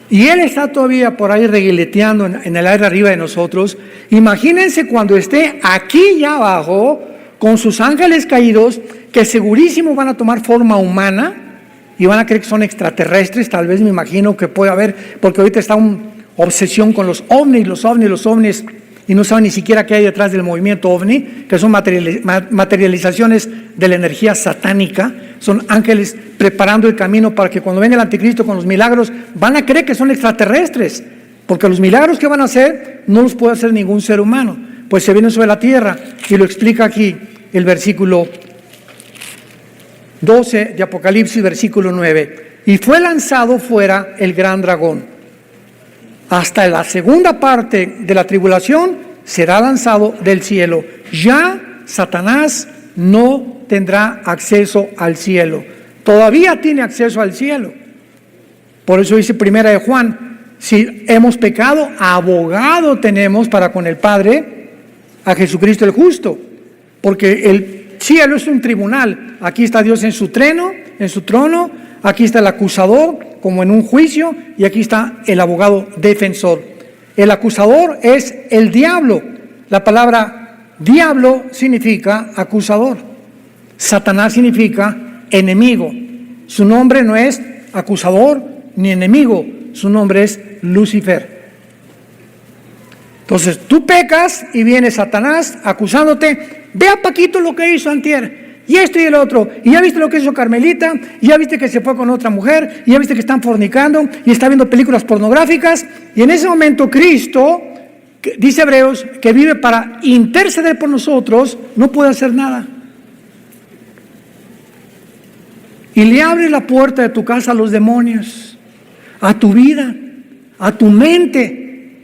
y él está todavía por ahí reguileteando en el aire arriba de nosotros, imagínense cuando esté aquí ya abajo con sus ángeles caídos, que segurísimo van a tomar forma humana y van a creer que son extraterrestres. Tal vez me imagino que puede haber, porque ahorita está una obsesión con los ovnis, y no saben ni siquiera qué hay detrás del movimiento ovni, que son materializaciones de la energía satánica. Son ángeles preparando el camino para que cuando venga el anticristo con los milagros, van a creer que son extraterrestres, porque los milagros que van a hacer no los puede hacer ningún ser humano, pues se vienen sobre la tierra. Y lo explica aquí el versículo 12 de Apocalipsis, versículo 9. Y fue lanzado fuera el gran dragón. Hasta la segunda parte de la tribulación será lanzado del cielo. Ya Satanás no tendrá acceso al cielo. Todavía tiene acceso al cielo. Por eso dice 1 de Juan, si hemos pecado, abogado tenemos para con el Padre, a Jesucristo el justo. Porque el cielo es un tribunal. Aquí está Dios en su trono, aquí está el acusador como en un juicio, y aquí está el abogado defensor. El acusador es el diablo. La palabra Diablo significa acusador. Satanás significa enemigo. Su nombre no es acusador ni enemigo, su nombre es Lucifer. Entonces tú pecas y viene Satanás acusándote. Ve a Paquito lo que hizo antier, y esto y el otro, y ya viste lo que hizo Carmelita, y ya viste que se fue con otra mujer, y ya viste que están fornicando, y está viendo películas pornográficas. Y en ese momento Cristo, dice Hebreos, que vive para interceder por nosotros, no puede hacer nada. Y le abre la puerta de tu casa a los demonios, a tu vida, a tu mente,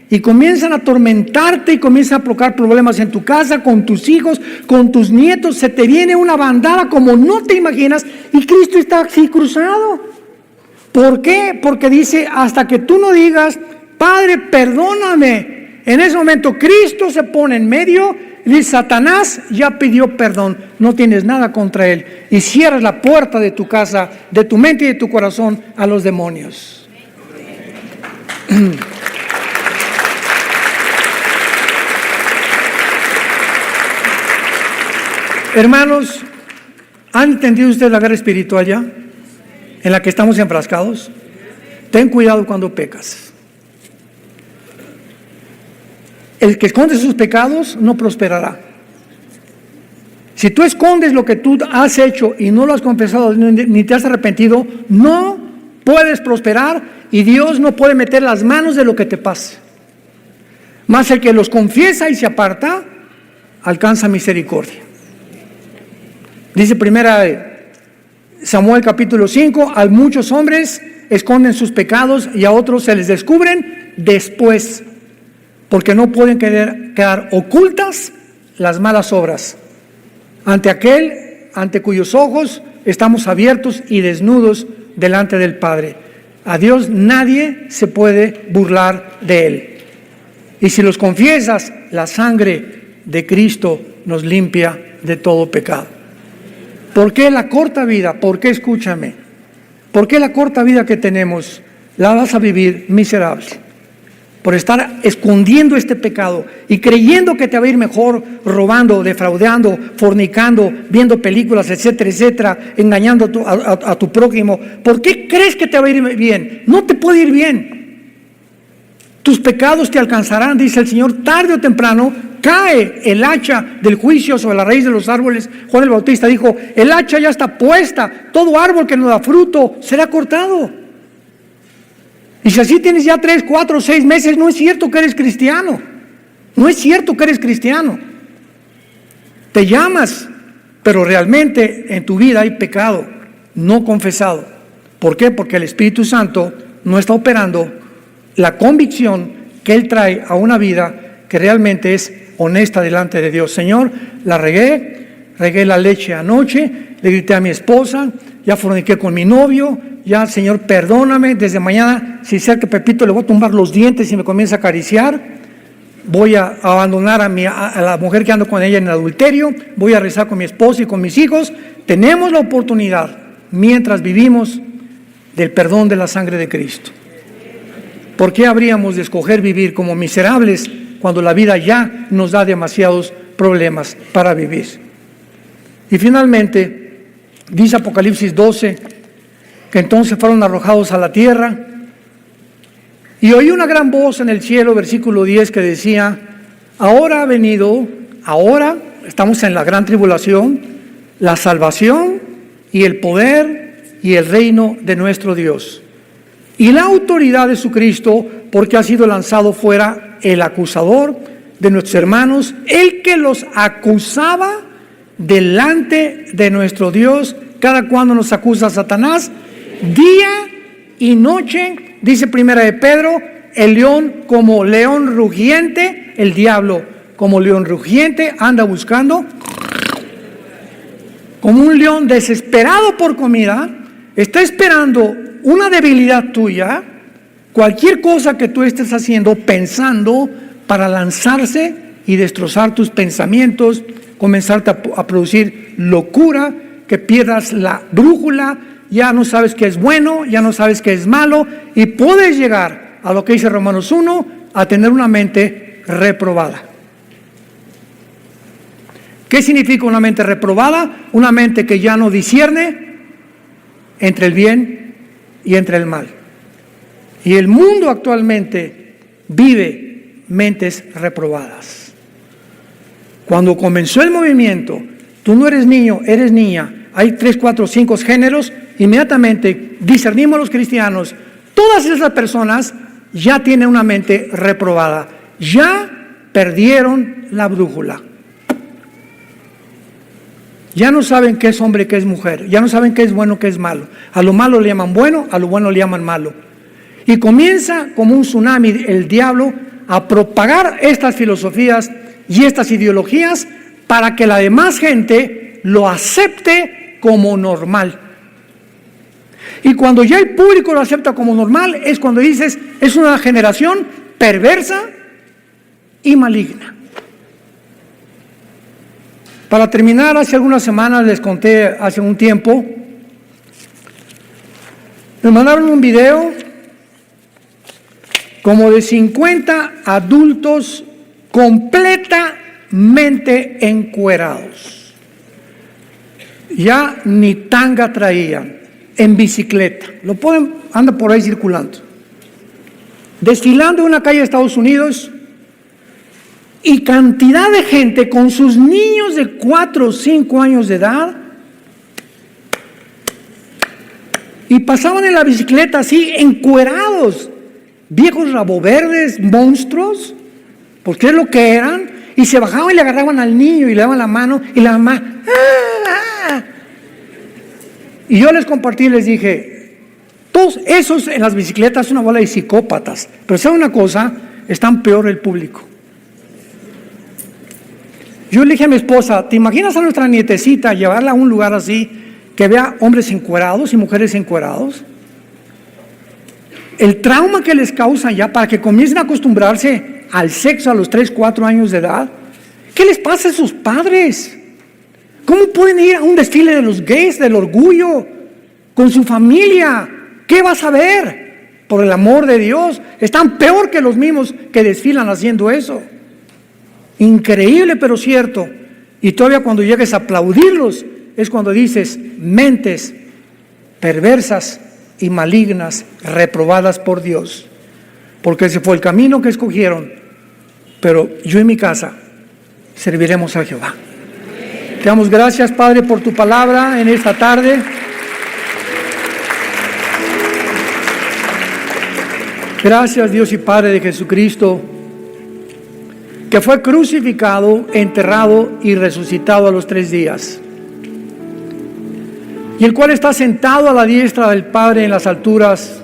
y comienzan a atormentarte y comienzan a provocar problemas en tu casa, con tus hijos, con tus nietos. Se te viene una bandada como no te imaginas, y Cristo está así cruzado. ¿Por qué? Porque dice, hasta que tú no digas, Padre, perdóname. En ese momento Cristo se pone en medio y dice, Satanás ya pidió perdón, no tienes nada contra él. Y cierras la puerta de tu casa, de tu mente y de tu corazón a los demonios. Hermanos, ¿han entendido ustedes la guerra espiritual ya? En la que estamos enfrascados. Ten cuidado cuando pecas. El que esconde sus pecados no prosperará. Si tú escondes lo que tú has hecho y no lo has confesado ni te has arrepentido, no puedes prosperar y Dios no puede meter las manos de lo que te pase. Mas el que los confiesa y se aparta, alcanza misericordia. Dice primera Samuel capítulo 5, a muchos hombres esconden sus pecados y a otros se les descubren después, porque no pueden quedar ocultas las malas obras ante aquel ante cuyos ojos estamos abiertos y desnudos delante del Padre. A Dios nadie se puede burlar de él. Y si los confiesas, la sangre de Cristo nos limpia de todo pecado. ¿Por qué la corta vida? ¿Por qué, escúchame? ¿Por qué la corta vida que tenemos la vas a vivir miserable? Por estar escondiendo este pecado y creyendo que te va a ir mejor robando, defraudando, fornicando, viendo películas, etcétera, etcétera, engañando a tu prójimo. ¿Por qué crees que te va a ir bien? No te puede ir bien. Tus pecados te alcanzarán, dice el Señor, tarde o temprano cae el hacha del juicio sobre la raíz de los árboles. Juan el Bautista dijo, el hacha ya está puesta, todo árbol que no da fruto será cortado. Y si así tienes ya 3, 4, 6 meses, no es cierto que eres cristiano. No es cierto que eres cristiano. Te llamas, pero realmente en tu vida hay pecado no confesado. ¿Por qué? Porque el Espíritu Santo no está operando la convicción que Él trae a una vida que realmente es honesta delante de Dios. Señor, la regué la leche anoche, le grité a mi esposa, ya forniqué con mi novio, ya Señor perdóname, desde mañana si cerca Pepito le voy a tumbar los dientes y me comienza a acariciar, voy a abandonar a la mujer que ando con ella en el adulterio, voy a rezar con mi esposa y con mis hijos. Tenemos la oportunidad, mientras vivimos, del perdón de la sangre de Cristo. ¿Por qué habríamos de escoger vivir como miserables cuando la vida ya nos da demasiados problemas para vivir? Y finalmente, dice Apocalipsis 12, que entonces fueron arrojados a la tierra, y oí una gran voz en el cielo, versículo 10, que decía, ahora ha venido, ahora estamos en la gran tribulación, la salvación y el poder y el reino de nuestro Dios, y la autoridad de su Cristo, porque ha sido lanzado fuera el acusador de nuestros hermanos, el que los acusaba delante de nuestro Dios. Cada cuando nos acusa Satanás, día y noche, dice primera de Pedro, el león como león rugiente, el diablo como león rugiente anda buscando, como un león desesperado por comida, está esperando una debilidad tuya, cualquier cosa que tú estés haciendo, pensando, para lanzarse y destrozar tus pensamientos, comenzarte a producir locura, que pierdas la brújula, ya no sabes qué es bueno, ya no sabes qué es malo, y puedes llegar a lo que dice Romanos 1, a tener una mente reprobada. ¿Qué significa una mente reprobada? Una mente que ya no discierne entre el bien y entre el mal. Y el mundo actualmente vive mentes reprobadas. Cuando comenzó el movimiento, tú no eres niño, eres niña, hay 3, 4, 5 géneros, inmediatamente discernimos los cristianos, todas esas personas ya tienen una mente reprobada, ya perdieron la brújula. Ya no saben qué es hombre, qué es mujer, ya no saben qué es bueno, qué es malo. A lo malo le llaman bueno, a lo bueno le llaman malo. Y comienza como un tsunami el diablo a propagar estas filosofías y estas ideologías para que la demás gente lo acepte como normal. Y cuando ya el público lo acepta como normal, es cuando dices, es una generación perversa y maligna. Para terminar, hace algunas semanas les conté, hace un tiempo, me mandaron un video como de 50 adultos completamente encuerados. Ya ni tanga traían, en bicicleta. Lo pueden, anda por ahí circulando. Desfilando en una calle de Estados Unidos, y cantidad de gente con sus niños de 4 o 5 años de edad, y pasaban en la bicicleta así, encuerados, viejos raboverdes, monstruos, porque es lo que eran, y se bajaban y le agarraban al niño y le daban la mano, y la mamá, ¡ah! Y yo les compartí y les dije, todos esos en las bicicletas son una bola de psicópatas, pero ¿saben una cosa? Están peor el público. Yo le dije a mi esposa, ¿te imaginas a nuestra nietecita llevarla a un lugar así, que vea hombres encuerados y mujeres encuerados? El trauma que les causan ya para que comiencen a acostumbrarse al sexo a los 3, 4 años de edad. ¿Qué les pasa a sus padres? ¿Cómo pueden ir a un desfile de los gays, del orgullo, con su familia? ¿Qué vas a ver? Por el amor de Dios, están peor que los mismos que desfilan haciendo eso. Increíble, pero cierto. Y todavía cuando llegues a aplaudirlos, es cuando dices, mentes perversas y malignas, reprobadas por Dios. Porque ese fue el camino que escogieron. Pero yo y mi casa serviremos a Jehová. Te damos gracias, Padre, por tu palabra en esta tarde. Gracias, Dios y Padre de Jesucristo, que fue crucificado, enterrado y resucitado a los 3 días, y el cual está sentado a la diestra del Padre en las alturas,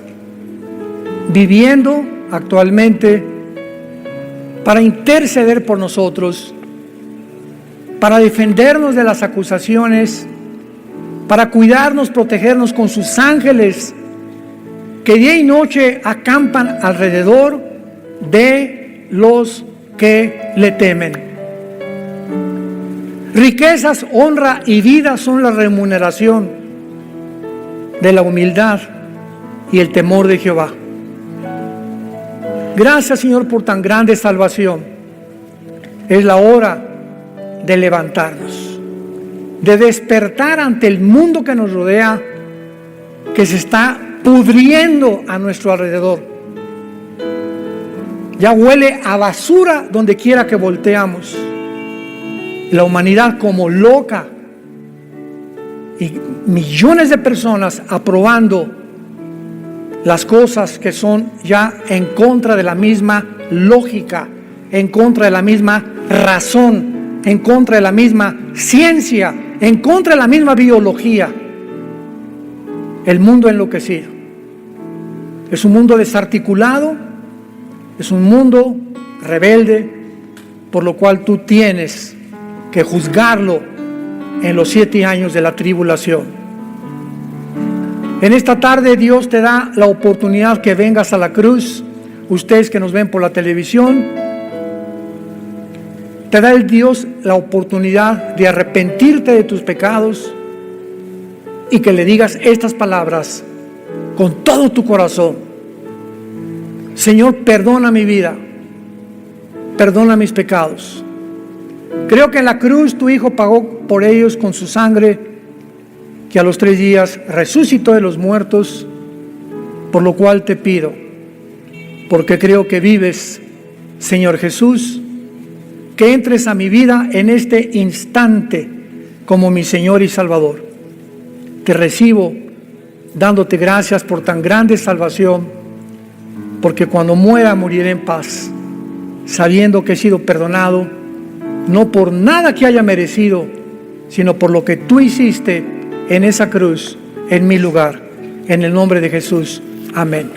viviendo actualmente para interceder por nosotros, para defendernos de las acusaciones, para cuidarnos, protegernos con sus ángeles, que día y noche acampan alrededor de los que le temen. Riquezas, honra y vida son la remuneración de la humildad y el temor de Jehová. Gracias, Señor, por tan grande salvación. Es la hora de levantarnos, de despertar ante el mundo que nos rodea, que se está pudriendo a nuestro alrededor. Ya huele a basura donde quiera que volteamos. La humanidad como loca, y millones de personas aprobando las cosas que son ya en contra de la misma lógica, en contra de la misma razón, en contra de la misma ciencia, en contra de la misma biología. El mundo enloquecido. Es un mundo desarticulado. Es un mundo rebelde, por lo cual tú tienes que juzgarlo en los 7 años de la tribulación. En esta tarde Dios te da la oportunidad que vengas a la cruz. Ustedes que nos ven por la televisión, te da el Dios la oportunidad de arrepentirte de tus pecados y que le digas estas palabras con todo tu corazón. Señor, perdona mi vida, perdona mis pecados. Creo que en la cruz tu Hijo pagó por ellos con su sangre, que a los 3 días resucitó de los muertos, por lo cual te pido, porque creo que vives, Señor Jesús, que entres a mi vida en este instante como mi Señor y Salvador. Te recibo dándote gracias por tan grande salvación, porque cuando muera moriré en paz, sabiendo que he sido perdonado, no por nada que haya merecido, sino por lo que tú hiciste en esa cruz, en mi lugar. En el nombre de Jesús. Amén.